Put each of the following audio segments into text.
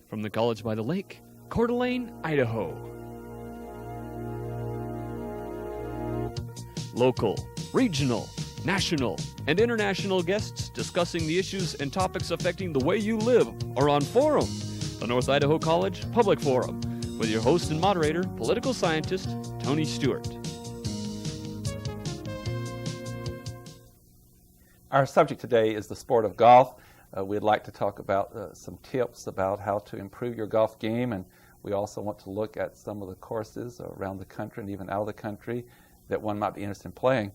from the College by the Lake, Coeur d'Alene, Idaho. Local, regional, national, and international guests discussing the issues and topics affecting the way you live are on Forum, the North Idaho College Public Forum, with your host and moderator, political scientist Tony Stewart. Our subject today is the sport of golf. We'd like to talk about some tips about how to improve your golf game, and we also want to look at some of the courses around the country and even out of the country that one might be interested in playing.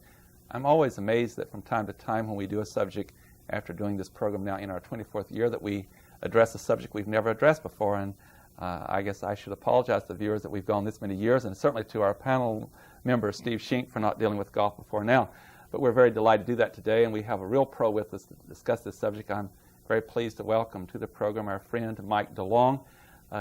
I'm always amazed that from time to time when we do a subject, after doing this program now in our 24th year, that we address a subject we've never addressed before, and I guess I should apologize to the viewers that we've gone this many years, and certainly to our panel member, Steve Schink, for not dealing with golf before now. But we're very delighted to do that today, and we have a real pro with us to discuss this subject. I'm very pleased to welcome to the program our friend Mike DeLong.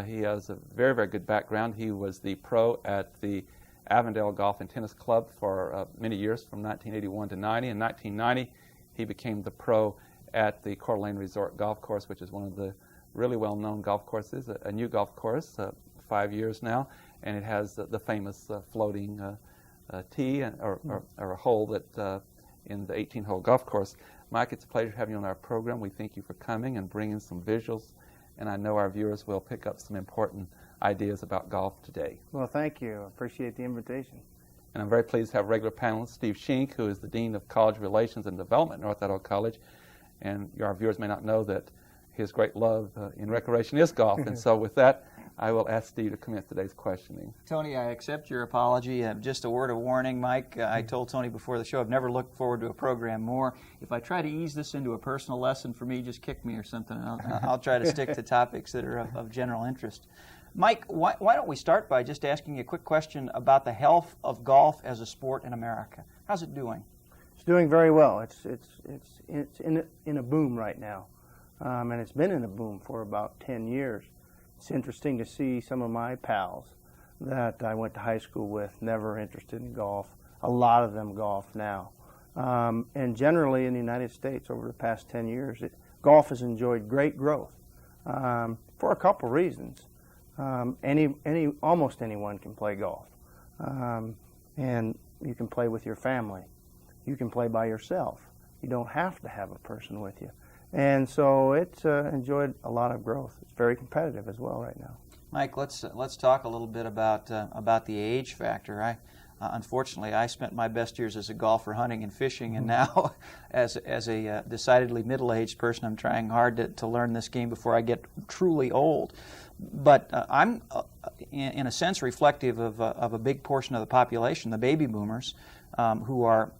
He has a very, very good background. He was the pro at the Avondale Golf and Tennis Club for many years, from 1981 to 90. In 1990, he became the pro at the Coeur d'Alene Resort Golf Course, which is one of the really well-known golf courses, a new golf course, 5 years now, and it has the famous floating tee or a hole that in the 18-hole golf course. Mike, it's a pleasure having you on our program. We thank you for coming and bringing some visuals, and I know our viewers will pick up some important ideas about golf today. Well, thank you. I appreciate the invitation. And I'm very pleased to have regular panelist Steve Schink, who is the Dean of College Relations and Development at North Idaho College. And our viewers may not know that his great love in recreation is golf. And so with that, I will ask Steve to commence today's questioning. Tony, I accept your apology. Just a word of warning, Mike. I told Tony before the show I've never looked forward to a program more. If I try to ease this into a personal lesson for me, just kick me or something. I'll try to stick to topics that are of general interest. Mike, why don't we start by just asking you a quick question about the health of golf as a sport in America? How's it doing? It's doing very well. It's in a boom right now, and it's been in a boom for about 10 years. It's interesting to see some of my pals that I went to high school with, never interested in golf. A lot of them golf now. And generally in the United States over the past 10 years, golf has enjoyed great growth for a couple reasons. Almost anyone can play golf. And you can play with your family. You can play by yourself. You don't have to have a person with you. And so it's enjoyed a lot of growth. It's very competitive as well right now. Mike, let's talk a little bit about the age factor. Unfortunately, I spent my best years as a golfer hunting and fishing, and now as a decidedly middle-aged person, I'm trying hard to learn this game before I get truly old. But I'm, in a sense, reflective of a big portion of the population, the baby boomers, who are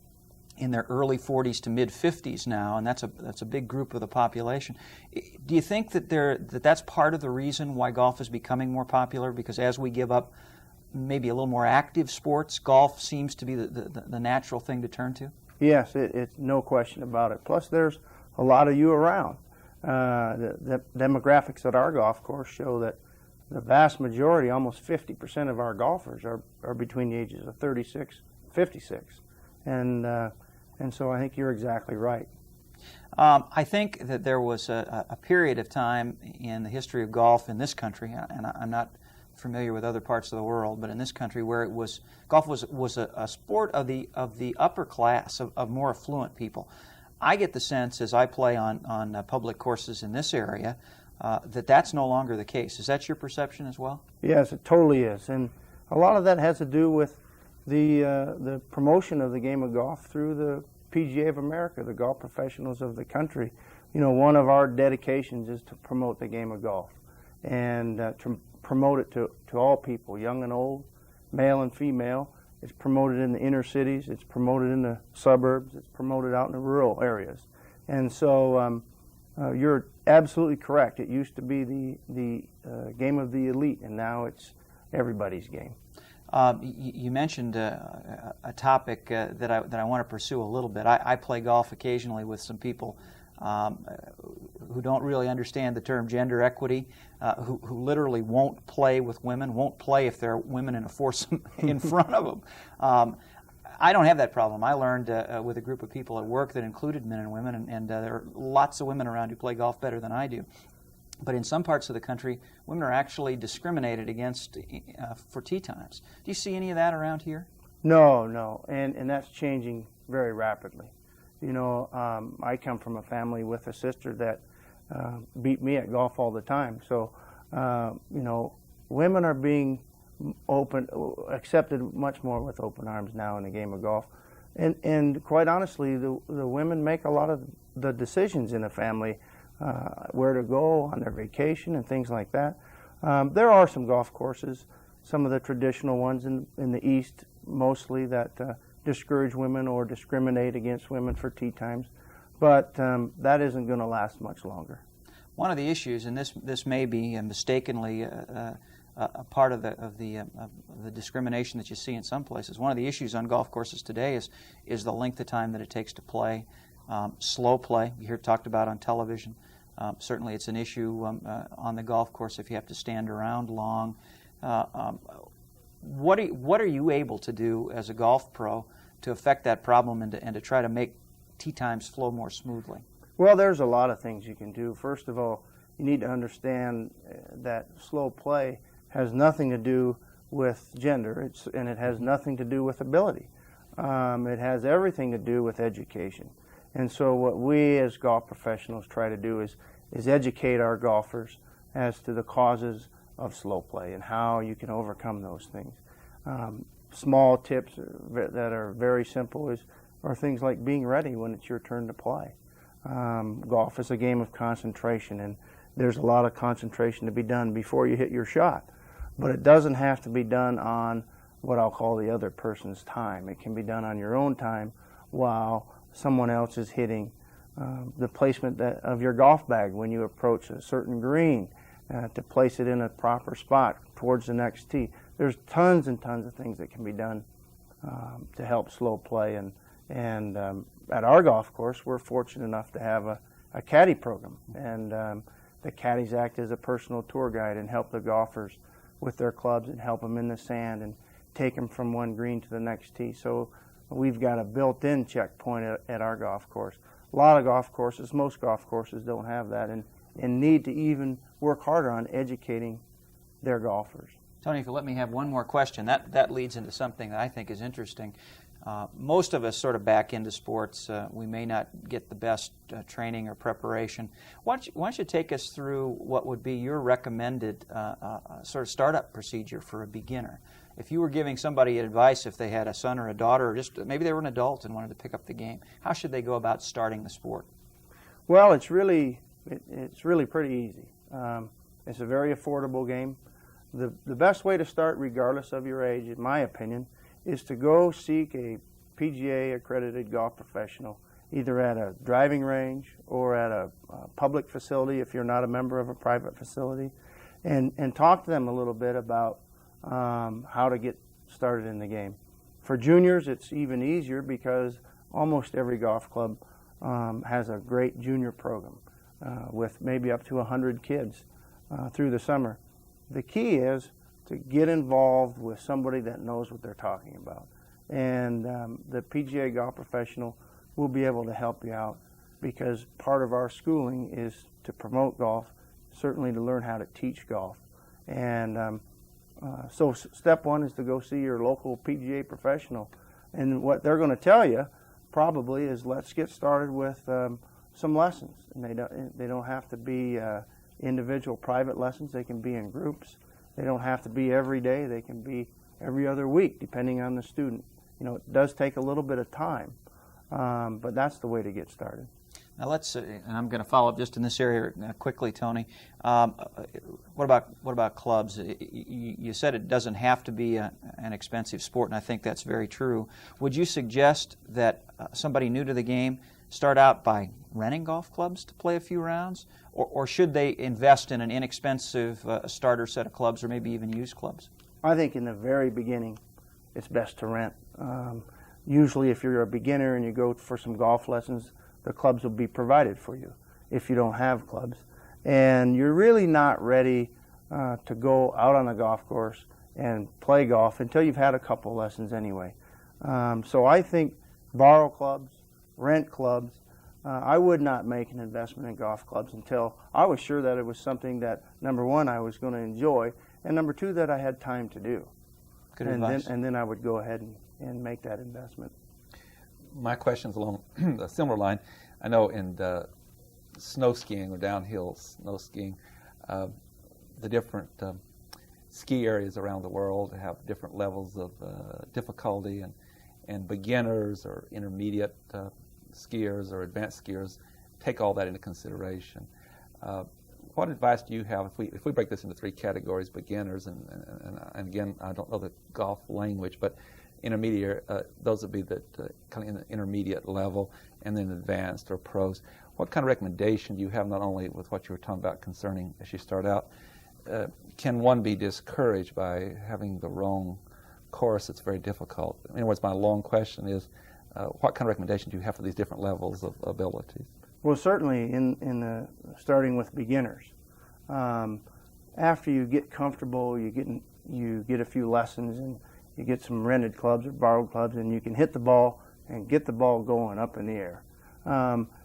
in their early 40s to mid-50s now, and that's a big group of the population. Do you think that that's part of the reason why golf is becoming more popular? Because as we give up maybe a little more active sports, golf seems to be the natural thing to turn to? Yes, it's no question about it. Plus, there's a lot of you around. The demographics at our golf course show that the vast majority, almost 50% of our golfers are between the ages of 36 and 56. And so I think you're exactly right. I think that there was a period of time in the history of golf in this country, and I'm not familiar with other parts of the world, but in this country where golf was a sport of the upper class, of more affluent people. I get the sense as I play on public courses in this area that's no longer the case. Is that your perception as well? Yes, it totally is. And a lot of that has to do with the promotion of the game of golf through the PGA of America, the golf professionals of the country. You know, one of our dedications is to promote the game of golf and to promote it to all people, young and old, male and female. It's promoted in the inner cities, it's promoted in the suburbs, it's promoted out in the rural areas. And so you're absolutely correct. It used to be the game of the elite, and now it's everybody's game. You mentioned a topic that I want to pursue a little bit. I play golf occasionally with some people who don't really understand the term gender equity, who literally won't play with women, won't play if there are women in a foursome in front of them. I don't have that problem. I learned with a group of people at work that included men and women, and there are lots of women around who play golf better than I do. But in some parts of the country, women are actually discriminated against for tee times. Do you see any of that around here? No, and that's changing very rapidly. You know, I come from a family with a sister that beat me at golf all the time. So, you know, women are being accepted much more with open arms now in the game of golf. And quite honestly, the women make a lot of the decisions in a family, where to go on their vacation and things like that. There are some golf courses, some of the traditional ones in the East mostly, that discourage women or discriminate against women for tee times, but that isn't going to last much longer. One of the issues, and this may be mistakenly a part of the discrimination that you see in some places. One of the issues on golf courses today is the length of time that it takes to play. Slow play, you hear it talked about on television. Certainly it's an issue on the golf course if you have to stand around long. What are you able to do as a golf pro to affect that problem and to try to make tee times flow more smoothly? Well, there's a lot of things you can do. First of all, you need to understand that slow play has nothing to do with gender, and it has nothing to do with ability. It has everything to do with education. And so what we as golf professionals try to do is educate our golfers as to the causes of slow play and how you can overcome those things. Small tips that are very simple are things like being ready when it's your turn to play. Golf is a game of concentration, and there's a lot of concentration to be done before you hit your shot. But it doesn't have to be done on what I'll call the other person's time. It can be done on your own time while someone else is hitting. The placement of your golf bag when you approach a certain green, to place it in a proper spot towards the next tee. There's tons and tons of things that can be done to help slow play. And at our golf course, we're fortunate enough to have a caddy program. And the caddies act as a personal tour guide and help the golfers with their clubs and help them in the sand and take them from one green to the next tee. So we've got a built-in checkpoint at our golf course. A lot of golf courses, most golf courses don't have that, and need to even work harder on educating their golfers. Tony, if you let me have one more question, that leads into something that I think is interesting. Most of us sort of back into sports. We may not get the best training or preparation. Why don't you take us through what would be your recommended sort of startup procedure for a beginner? If you were giving somebody advice, if they had a son or a daughter, or just maybe they were an adult and wanted to pick up the game, how should they go about starting the sport? Well, it's really pretty easy. It's a very affordable game. The best way to start, regardless of your age, in my opinion, is to go seek a PGA accredited golf professional, either at a driving range or at a public facility if you're not a member of a private facility, and talk to them a little bit about how to get started in the game. For juniors, it's even easier because almost every golf club has a great junior program with maybe up to 100 kids through the summer. The key is to get involved with somebody that knows what they're talking about. And the PGA golf professional will be able to help you out, because part of our schooling is to promote golf, certainly to learn how to teach golf. And so step one is to go see your local PGA professional. And what they're going to tell you probably is, let's get started with some lessons. And they don't have to be individual private lessons. They can be in groups. They don't have to be every day. They can be every other week, depending on the student. You know, it does take a little bit of time, but that's the way to get started. Now let's, and I'm going to follow up just in this area quickly, Tony. What about clubs? You said it doesn't have to be an expensive sport, and I think that's very true. Would you suggest that somebody new to the game start out by renting golf clubs to play a few rounds, or should they invest in an inexpensive starter set of clubs, or maybe even used clubs? I think in the very beginning, it's best to rent. Usually, if you're a beginner and you go for some golf lessons, the clubs will be provided for you if you don't have clubs. And you're really not ready to go out on the golf course and play golf until you've had a couple lessons anyway. So I think borrow clubs, rent clubs, I would not make an investment in golf clubs until I was sure that it was something that, number one, I was going to enjoy, and number two, that I had time to do. Good advice. And then I would go ahead and make that investment. My question's along a similar line. I know in snow skiing or downhill snow skiing, the different ski areas around the world have different levels of difficulty, and beginners or intermediate skiers or advanced skiers take all that into consideration. What advice do you have if we break this into three categories: beginners, and again, I don't know the golf language, but intermediate, those would be the kind of in the intermediate level, and then advanced or pros. What kind of recommendation do you have, not only with what you were talking about concerning as you start out, can one be discouraged by having the wrong course? It's very difficult. In other words, my long question is, what kind of recommendation do you have for these different levels of abilities? Well, certainly in starting with beginners. After you get comfortable, you get a few lessons, and you get some rented clubs or borrowed clubs, and you can hit the ball and get the ball going up in the air.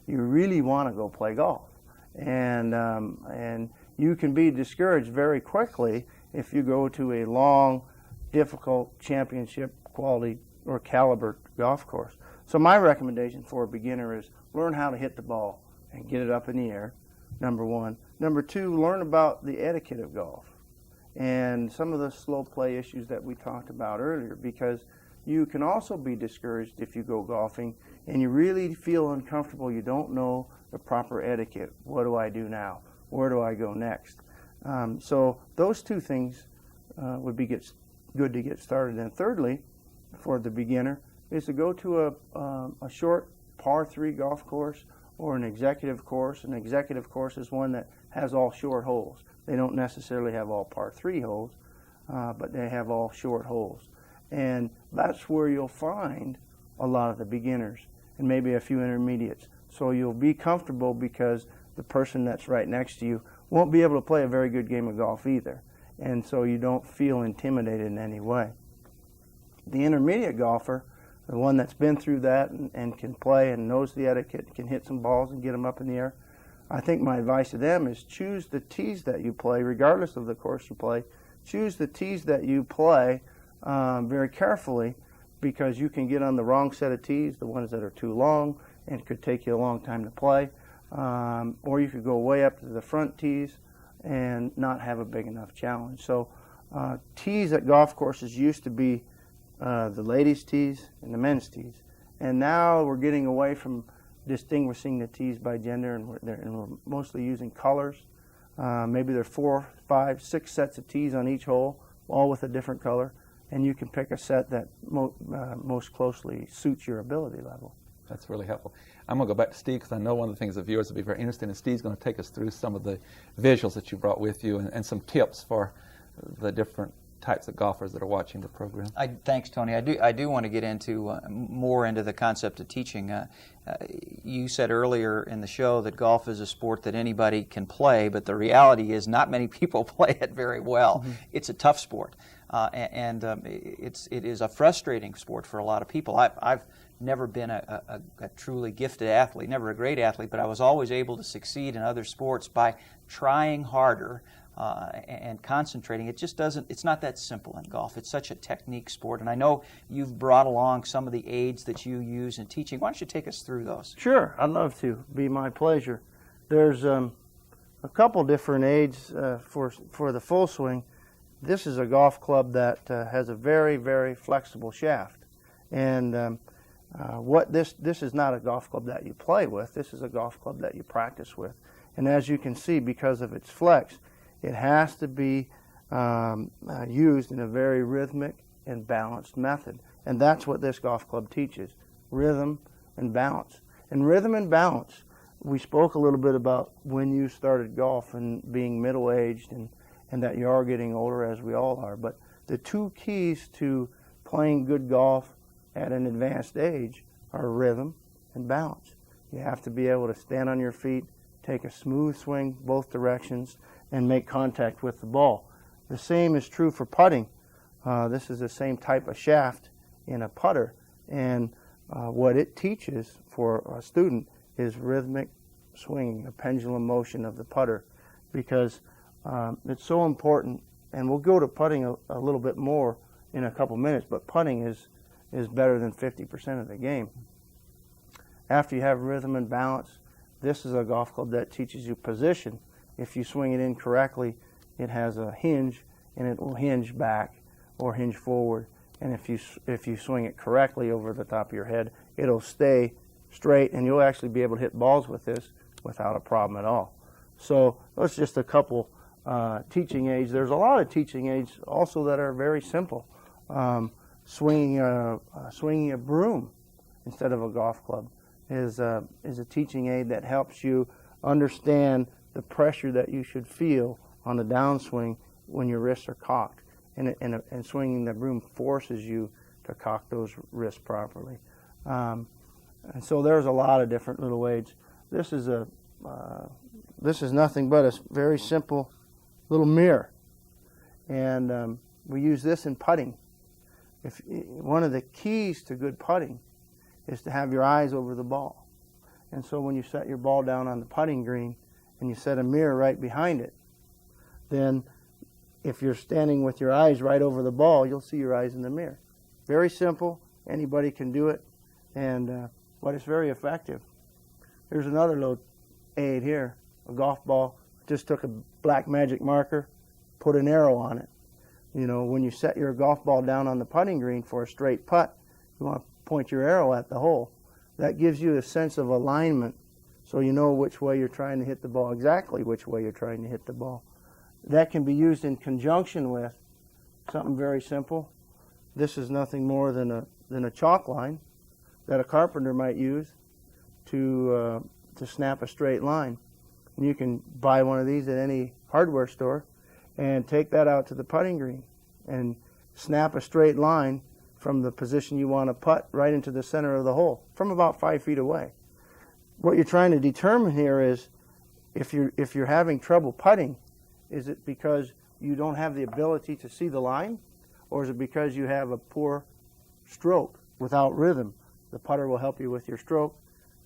You really want to go play golf, and you can be discouraged very quickly if you go to a long, difficult championship quality or caliber golf course. So my recommendation for a beginner is learn how to hit the ball and get it up in the air, number one. Number two, learn about the etiquette of golf and some of the slow play issues that we talked about earlier, because you can also be discouraged if you go golfing and you really feel uncomfortable. You don't know the proper etiquette. What do I do now? Where do I go next? So those two things would be good to get started. And thirdly, for the beginner, is to go to a short par 3 golf course or an executive course. An executive course is one that has all short holes. They don't necessarily have all par 3 holes, but they have all short holes. And that's where you'll find a lot of the beginners and maybe a few intermediates. So you'll be comfortable because the person that's right next to you won't be able to play a very good game of golf either. And so you don't feel intimidated in any way. The intermediate golfer, the one that's been through that and can play and knows the etiquette, can hit some balls and get them up in the air, I think my advice to them is choose the tees that you play, regardless of the course you play. Choose the tees that you play very carefully, because you can get on the wrong set of tees, the ones that are too long, and it could take you a long time to play. Or you could go way up to the front tees and not have a big enough challenge. So tees at golf courses used to be the ladies' tees and the men's tees. And now we're getting away from distinguishing the tees by gender, and we're mostly using colors. Maybe there are 4, 5, 6 sets of tees on each hole, all with a different color, and you can pick a set that most closely suits your ability level. That's really helpful. I'm going to go back to Steve, because I know one of the things the viewers will be very interested in. Steve's going to take us through some of the visuals that you brought with you and some tips for the different types of golfers that are watching the program. Thanks, Tony. I do want to get into more into the concept of teaching. You said earlier in the show that golf is a sport that anybody can play, but the reality is not many people play it very well. Mm-hmm. It's a tough sport, and it is a frustrating sport for a lot of people. I've never been a truly gifted athlete, never a great athlete, but I was always able to succeed in other sports by trying harder and concentrating. It just doesn't, it's not that simple in golf. It's such a technique sport, and I know you've brought along some of the aids that you use in teaching. Why don't you take us through those? Sure, I'd love to. Be my pleasure. There's a couple different aids for the full swing. This is a golf club that has a very, very flexible shaft, and this is not a golf club that you play with. This is a golf club that you practice with. And as you can see, because of its flex, it has to be used in a very rhythmic and balanced method. And that's what this golf club teaches, rhythm and balance. And rhythm and balance, we spoke a little bit about when you started golf and being middle-aged and that you are getting older, as we all are. But the two keys to playing good golf at an advanced age are rhythm and balance. You have to be able to stand on your feet, take a smooth swing both directions, and make contact with the ball. The same is true for putting. This is the same type of shaft in a putter, and what it teaches for a student is rhythmic swinging, a pendulum motion of the putter, because it's so important. And we'll go to putting a little bit more in a couple minutes, but putting is better than 50% of the game. After you have rhythm and balance, this is a golf club that teaches you position. If you swing it in correctly, it has a hinge, and it will hinge back or hinge forward. And if you swing it correctly over the top of your head, it'll stay straight, and you'll actually be able to hit balls with this without a problem at all. So that's just a couple teaching aids. There's a lot of teaching aids also that are very simple. Swinging a broom instead of a golf club is a teaching aid that helps you understand the pressure that you should feel on the downswing when your wrists are cocked. And swinging the broom forces you to cock those wrists properly. And so there's a lot of different little aids. This is nothing but a very simple little mirror, and we use this in putting. One of the keys to good putting is to have your eyes over the ball. And so when you set your ball down on the putting green and you set a mirror right behind it, then if you're standing with your eyes right over the ball, you'll see your eyes in the mirror. Very simple. Anybody can do it, but it's very effective. Here's another little aid here, a golf ball. Just took a black magic marker, put an arrow on it. You know, when you set your golf ball down on the putting green for a straight putt, you want to point your arrow at the hole. That gives you a sense of alignment, so you know which way you're trying to hit the ball, exactly which way you're trying to hit the ball. That can be used in conjunction with something very simple. This is nothing more than a chalk line that a carpenter might use to snap a straight line. And you can buy one of these at any hardware store and take that out to the putting green and snap a straight line from the position you want to putt right into the center of the hole from about 5 feet away. What you're trying to determine here is if you're having trouble putting, is it because you don't have the ability to see the line, or is it because you have a poor stroke without rhythm? The putter will help you with your stroke.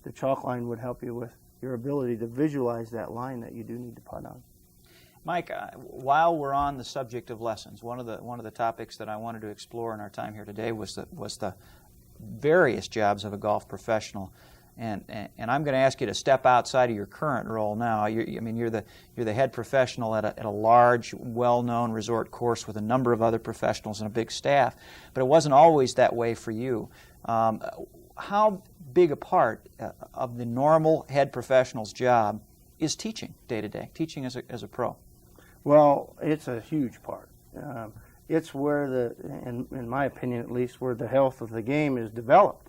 The chalk line would help you with your ability to visualize that line that you do need to putt on. Mike, while we're on the subject of lessons, one of the topics that I wanted to explore in our time here today was the various jobs of a golf professional, and I'm going to ask you to step outside of your current role now. You're the head professional at a large, well-known resort course with a number of other professionals and a big staff, but it wasn't always that way for you. How big a part of the normal head professional's job is teaching day to day, teaching as a pro? Well, it's a huge part. It's where in my opinion at least, where the health of the game is developed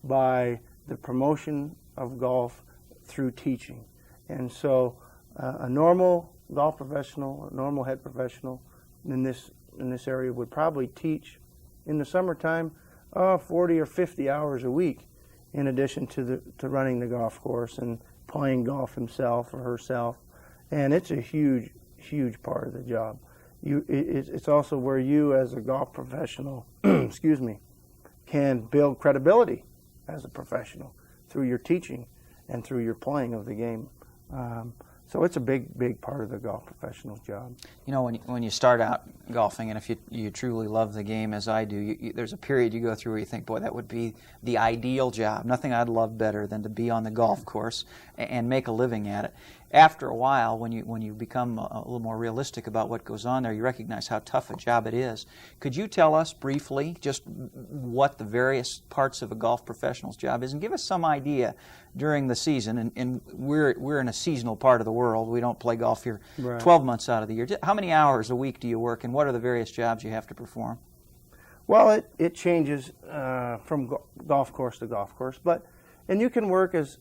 by the promotion of golf through teaching. And so a normal golf professional, a normal head professional in this area would probably teach in the summertime 40 or 50 hours a week, in addition to running the golf course and playing golf himself or herself. And it's a huge part of the job. It's also where you as a golf professional can build credibility as a professional through your teaching and through your playing of the game. So it's a big part of the golf professional's job. You know, when you start out golfing, and if you truly love the game as I do, there's a period you go through where you think, boy, that would be the ideal job. Nothing I'd love better than to be on the golf course and make a living at it. After a while, when you become a little more realistic about what goes on there, you recognize how tough a job it is. Could you tell us briefly just what the various parts of a golf professional's job is, and give us some idea during the season? And we're in a seasonal part of the world. We don't play golf here 12 months out of the year. How many hours a week do you work, and what are the various jobs you have to perform? Well, it changes from golf course to golf course, and you can work as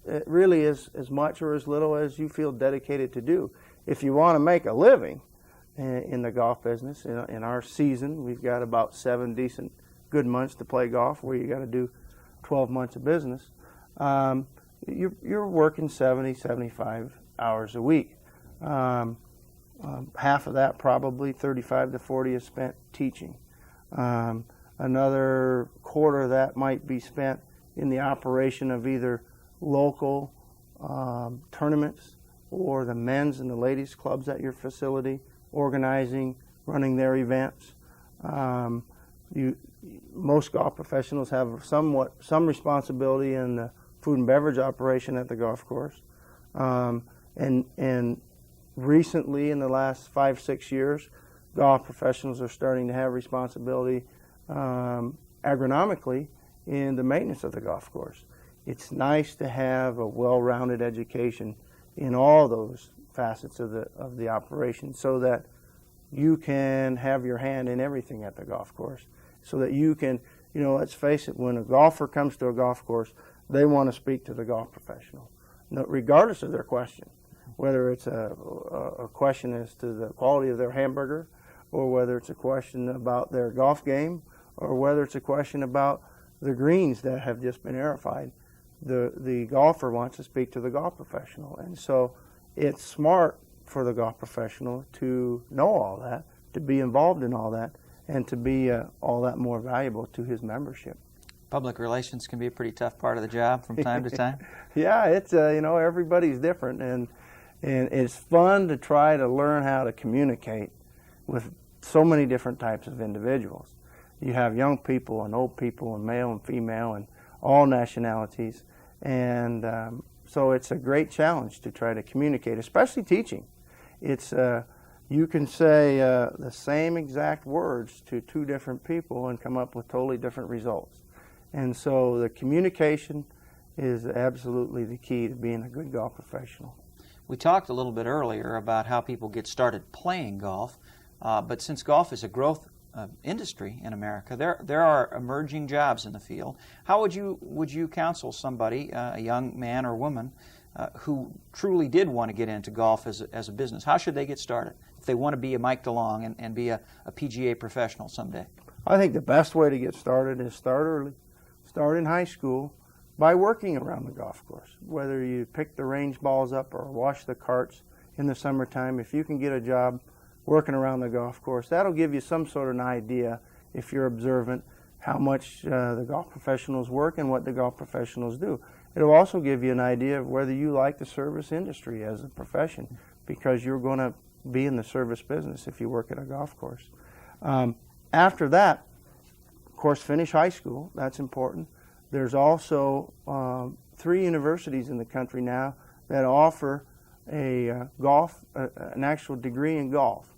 much or as little as you feel dedicated to do. If you want to make a living in the golf business, in our season, we've got about 7 decent good months to play golf, where you got to do 12 months of business. You're working 70, 75 hours a week. Half of that, probably 35 to 40, is spent teaching. Another quarter of that might be spent in the operation of either local tournaments, or the men's and the ladies clubs at your facility, organizing, running their events. Most golf professionals have some responsibility in the food and beverage operation at the golf course. And recently, in the last 5-6 years, golf professionals are starting to have responsibility agronomically in the maintenance of the golf course. It's nice to have a well-rounded education in all those facets of the operation, so that you can have your hand in everything at the golf course, so that you can, let's face it, when a golfer comes to a golf course, they want to speak to the golf professional, regardless of their question, whether it's a question as to the quality of their hamburger, or whether it's a question about their golf game, or whether it's a question about the greens that have just been aerified. The golfer wants to speak to the golf professional, and so it's smart for the golf professional to know all that, to be involved in all that, and to be all that more valuable to his membership. Public relations can be a pretty tough part of the job from time to time. Yeah, it's everybody's different, and it's fun to try to learn how to communicate with so many different types of individuals. You have young people and old people and male and female and all nationalities, and so it's a great challenge to try to communicate, especially teaching. It's you can say the same exact words to two different people and come up with totally different results. And so the communication is absolutely the key to being a good golf professional. We talked a little bit earlier about how people get started playing golf, but since golf is a growth industry in America, there are emerging jobs in the field. How would you counsel somebody, a young man or woman, who truly did want to get into golf as a business? How should they get started if they want to be a Mike DeLong and be a PGA professional someday? I think the best way to get started is start early. Start in high school by working around the golf course. Whether you pick the range balls up or wash the carts in the summertime, if you can get a job working around the golf course, that'll give you some sort of an idea, if you're observant, how much the golf professionals work and what the golf professionals do. It'll also give you an idea of whether you like the service industry as a profession, because you're going to be in the service business if you work at a golf course. After that, of course, finish high school. That's important. There's also 3 universities in the country now that offer an actual degree in golf.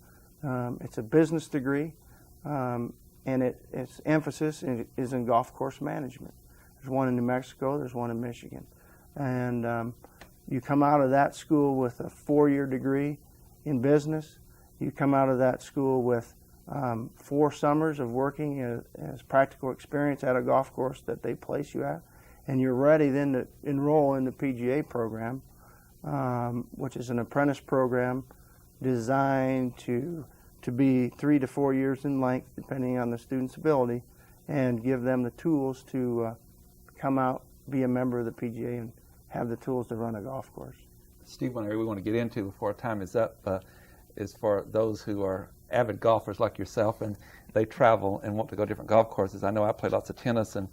It's a business degree, and its emphasis is in golf course management. There's one in New Mexico, there's one in Michigan. And you come out of that school with a 4-year degree in business. You come out of that school with 4 summers of working as practical experience at a golf course that they place you at. And you're ready then to enroll in the PGA program, which is an apprentice program designed to be 3 to 4 years in length, depending on the student's ability, and give them the tools to come out, be a member of the PGA, and have the tools to run a golf course. Steve, one area we want to get into before our time is up is for those who are avid golfers like yourself, and they travel and want to go to different golf courses. I know I play lots of tennis, and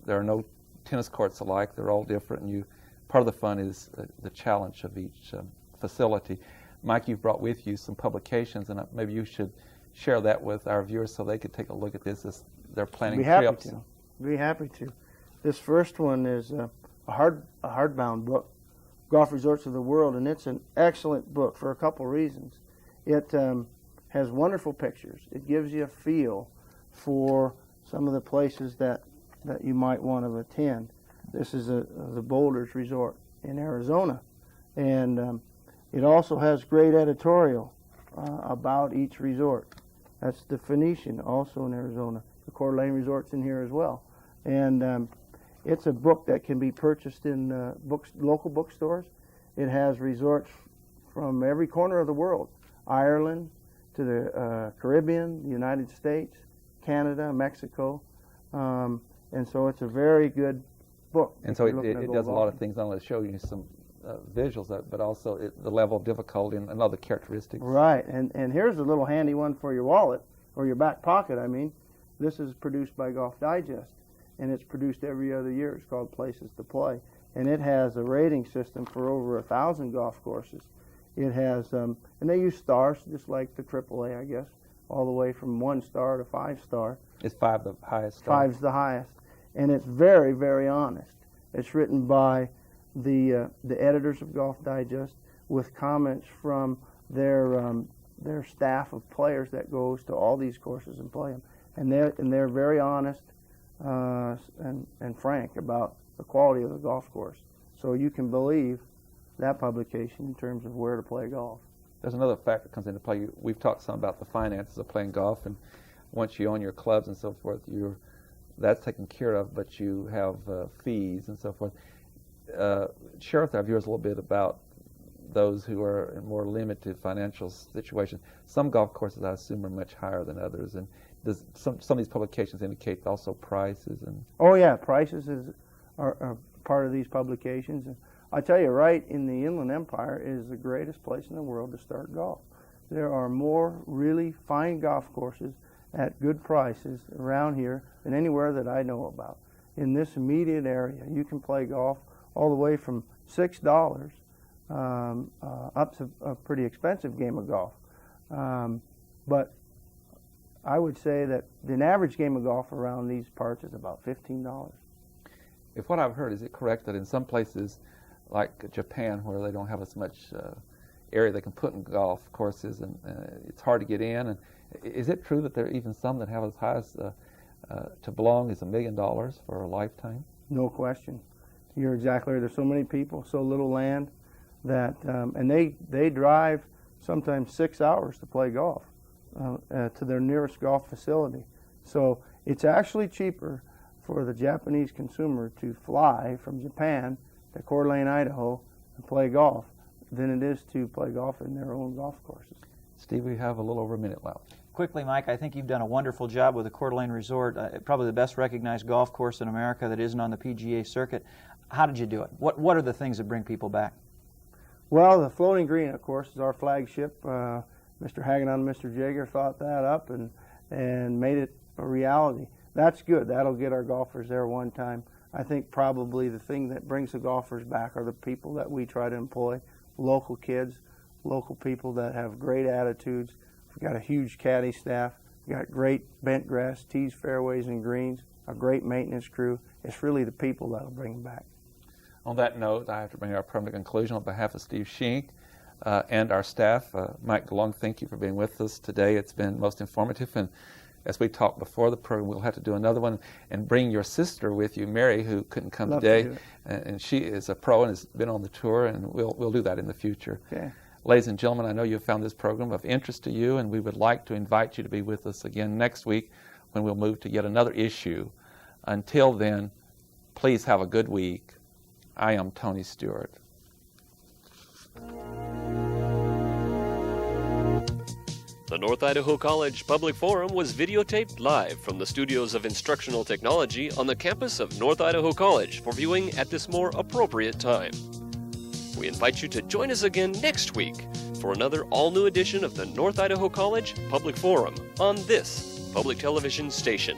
there are no tennis courts alike. They're all different, and part of the fun is the challenge of each facility. Mike, you've brought with you some publications, and maybe you should share that with our viewers so they could take a look at this as they're planning trips. Be happy to. This first one is a hardbound book, Golf Resorts of the World, and it's an excellent book for a couple reasons. It has wonderful pictures. It gives you a feel for some of the places that you might want to attend. This is the Boulders Resort in Arizona, and it also has great editorial about each resort. That's the Phoenician, also in Arizona. The Coeur Resort's in here as well. And it's a book that can be purchased in local bookstores. It has resorts from every corner of the world, Ireland to the Caribbean, the United States, Canada, Mexico. And so it's a very good book. And so it does a lot of things, not only to show you some visuals, but also the level of difficulty and other characteristics. Right, and here's a little handy one for your wallet, or your back pocket, I mean. This is produced by Golf Digest, and it's produced every other year. It's called Places to Play. and it has a rating system for over 1,000 golf courses. It has, and they use stars just like the AAA, I guess, all the way from 1 star to 5 star. Is 5 the highest star? 5's the highest, and it's very, very honest. It's written by the editors of Golf Digest with comments from their staff of players that goes to all these courses and play them, and they're very honest and frank about the quality of the golf course. So you can believe that publication in terms of where to play golf. There's another factor that comes into play. We've talked some about the finances of playing golf, and once you own your clubs and so forth, that's taken care of, but you have fees and so forth. Share with our viewers a little bit about those who are in more limited financial situations. Some golf courses, I assume, are much higher than others, and does some of these publications indicate also prices? And oh yeah, prices are part of these publications. And I tell you, right in the Inland Empire is the greatest place in the world to start golf. There are more really fine golf courses at good prices around here than anywhere that I know about. In this immediate area, you can play golf all the way from $6 up to a pretty expensive game of golf. But I would say that an average game of golf around these parts is about $15. If what I've heard, is it correct that in some places, like Japan, where they don't have as much area they can put in golf courses, and it's hard to get in, and is it true that there are even some that have as high as to belong as $1 million for a lifetime? No question. You're exactly right. There's so many people, so little land, that and they drive sometimes 6 hours to play golf to their nearest golf facility. So it's actually cheaper for the Japanese consumer to fly from Japan to Coeur d'Alene, Idaho, and play golf than it is to play golf in their own golf courses. Steve, we have a little over a minute left. Quickly, Mike, I think you've done a wonderful job with the Coeur d'Alene Resort, probably the best recognized golf course in America that isn't on the PGA circuit. How did you do it? What are the things that bring people back? Well, the floating green, of course, is our flagship. Mr. Hagedorn and Mr. Jaeger thought that up and made it a reality. That's good. That'll get our golfers there one time. I think probably the thing that brings the golfers back are the people that we try to employ, local kids, local people that have great attitudes. We've got a huge caddy staff. We've got great bent grass, tees, fairways, and greens, a great maintenance crew. It's really the people that'll bring them back. On that note, I have to bring our permanent conclusion on behalf of Steve Shink and our staff. Mike DeLong, thank you for being with us today. It's been most informative, and as we talked before the program, we'll have to do another one and bring your sister with you, Mary, who couldn't come today. And she is a pro and has been on the tour, and we'll do that in the future. Okay. Ladies and gentlemen, I know you've found this program of interest to you, and we would like to invite you to be with us again next week when we'll move to yet another issue. Until then, please have a good week. I am Tony Stewart. The North Idaho College Public Forum was videotaped live from the studios of Instructional Technology on the campus of North Idaho College for viewing at this more appropriate time. We invite you to join us again next week for another all-new edition of the North Idaho College Public Forum on this public television station.